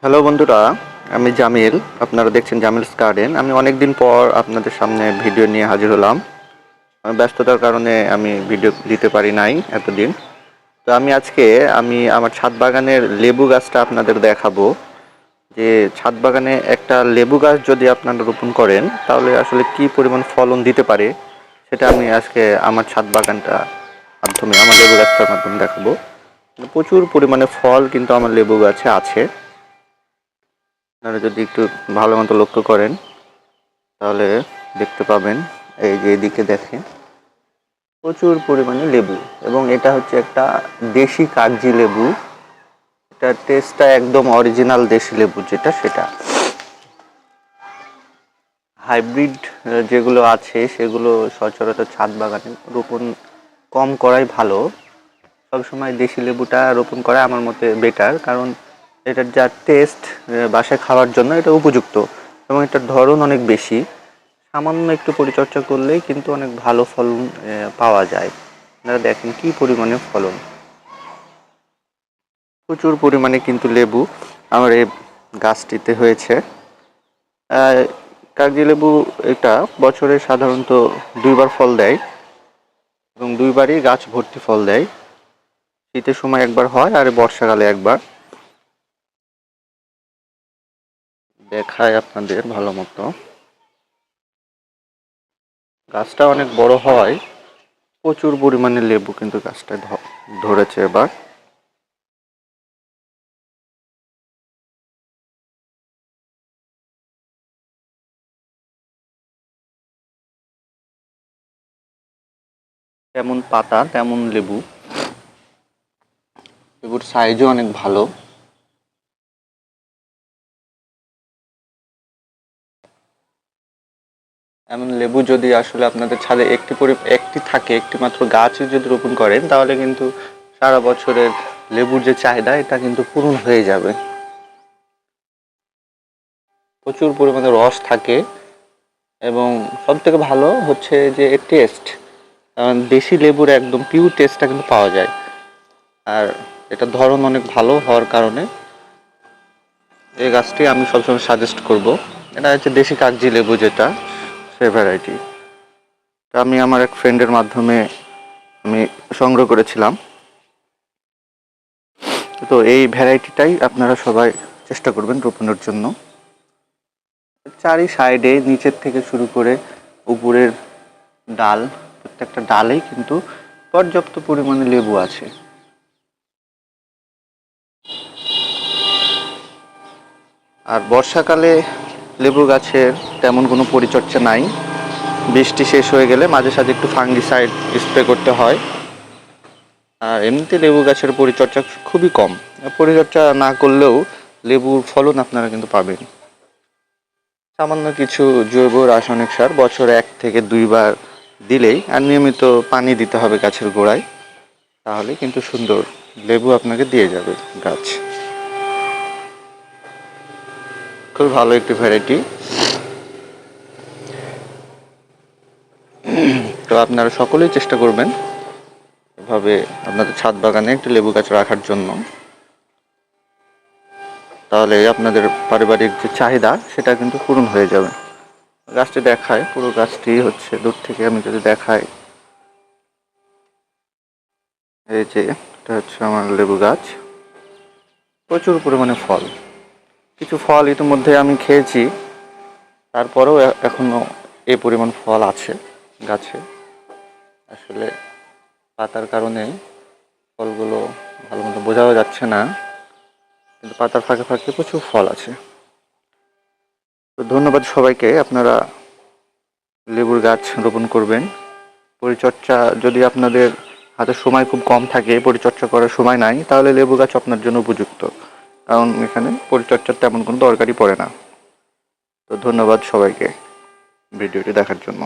Hello বন্ধুরা, আমি জামিল। আপনারা দেখছেন জামিলস গার্ডেন। আমি অনেক দিন পর আপনাদের সামনে ভিডিও নিয়ে হাজির হলাম। ব্যস্ততার কারণে আমি ভিডিও দিতে পারি নাই এতদিন। তো আজকে আমার ছাদ বাগানের লেবু গাছটা আপনাদের দেখাবো, যে ছাদ বাগানে একটা লেবু গাছ যদি আপনারা রোপণ করেন তাহলে আসলে কি পরিমাণ ফলন দিতে পারে, সেটা আমি আজকে আমার ছাদ বাগানটা মাধ্যমে, আমার লেবু গাছটার মাধ্যমে দেখাবো। প্রচুর পরিমাণে ফল কিন্তু আমার লেবু গাছে আছে। আপনারা যদি একটু ভালো মতো লক্ষ্য করেন তাহলে দেখতে পাবেন, এই যে এদিকে দেখেন প্রচুর পরিমাণে লেবু। এবং এটা হচ্ছে একটা দেশি কাগজি লেবু। এটার টেস্টটা একদম অরিজিনাল দেশি লেবু যেটা, সেটা। হাইব্রিড যেগুলো আছে সেগুলো সচরাচর ছাদ বাগানে রোপণ কম করাই ভালো। সবসময় দেশি লেবুটা রোপণ করা আমার মতে বেটার, কারণ এটার যা টেস্ট বাসায় খাওয়ার জন্য এটা উপযুক্ত এবং এটার ধরন অনেক বেশি। সামান্য একটু পরিচর্যা করলেই কিন্তু অনেক ভালো ফলন পাওয়া যায়। আপনারা দেখেন কি পরিমাণে ফলন, প্রচুর পরিমাণে কিন্তু লেবু আমার এই গাছটিতে হয়েছে। কাগজি লেবু এটা বছরে সাধারণত দুইবার ফল দেয় এবং দুইবারই গাছ ভর্তি ফল দেয়। শীতের সময় একবার হয় আর বর্ষাকালে একবার। দেখায় আপনাদের ভালো মতো, গাছটা অনেক বড় হয়, প্রচুর পরিমাণে লেবু কিন্তু গাছটা ধরেছে এবার। তেমন পাতা তেমন লেবু, লেবুর সাইজও অনেক ভালো। এমন লেবু যদি আসলে আপনাদের ছাদে একটি থাকে, একটি মাত্র গাছই যদি রোপণ করেন তাহলে কিন্তু সারা বছরের লেবুর যে চাহিদা এটা কিন্তু পূরণ হয়ে যাবে। প্রচুর পরিমাণে রস থাকে এবং সব থেকে ভালো হচ্ছে যে এর টেস্ট, দেশি লেবুর একদম পিওর টেস্টটা কিন্তু পাওয়া যায়। আর এটার ধরন অনেক ভালো হওয়ার কারণে এই গাছটি আমি সবসময় সাজেস্ট করব। এটা হচ্ছে দেশি কাগজি লেবু যেটা, সে ভ্যারাইটি। আমি আমার এক ফ্রেন্ডের মাধ্যমে আমি সংগ্রহ করেছিলাম। তো এই ভ্যারাইটিটাই আপনারা সবাই চেষ্টা করবেন রোপণের জন্য। চারি সাইডে নিচের থেকে শুরু করে উপরের ডাল, প্রত্যেকটা ডালেই কিন্তু পর্যাপ্ত পরিমাণে লেবু আছে। আর বর্ষাকালে লেবু গাছের তেমন কোনো পরিচর্যা নাই। বৃষ্টি শেষ হয়ে গেলে মাঝে সাঝে একটু ফাঙ্গিসাইড স্প্রে করতে হয়। আর এমনিতে লেবু গাছের পরিচর্যা খুবই কম। পরিচর্যা না করলেও লেবুর ফলন আপনারা কিন্তু পাবেন। সামান্য কিছু জৈব রাসায়নিক সার বছরে 1 থেকে 2 বার দিলেই, আর নিয়মিত পানি দিতে হবে গাছের গোড়ায়, তাহলে কিন্তু সুন্দর লেবু আপনাকে দিয়ে যাবে গাছ। খুব ভালো একটি ভ্যারাইটি। তো আপনারা সকলেই চেষ্টা করবেন এভাবে আপনাদের ছাদ বাগানে একটি লেবু গাছ রাখার জন্য। তাহলে আপনাদের পারিবারিক যে চাহিদা সেটা কিন্তু পূরণ হয়ে যাবে। গাছটি দেখায়, পুরো গাছটি হচ্ছে দূর থেকে আমি যদি দেখাই, এই যে এটা হচ্ছে আমার লেবু গাছ। প্রচুর পরিমাণে ফল, কিছু ফল ইতিমধ্যে আমি খেয়েছি, তারপরেও এখনো এই পরিমাণ ফল আছে গাছে। আসলে পাতার কারণে ফলগুলো ভালো মতো বোঝাও যাচ্ছে না, কিন্তু পাতার ফাঁকে ফাঁকে প্রচুর ফল আছে। তো ধন্যবাদ সবাইকে। আপনারা লেবুর গাছ রোপণ করবেন। পরিচর্যা যদি আপনাদের হাতে সময় খুব কম থাকে, পরিচর্যা করার সময় নাই, তাহলে লেবু গাছ আপনার জন্য উপযুক্ত, কারণ এখানে পরিচর্যার তেমন কোনো দরকারই পড়ে না। তো ধন্যবাদ সবাইকে ভিডিওটি দেখার জন্য।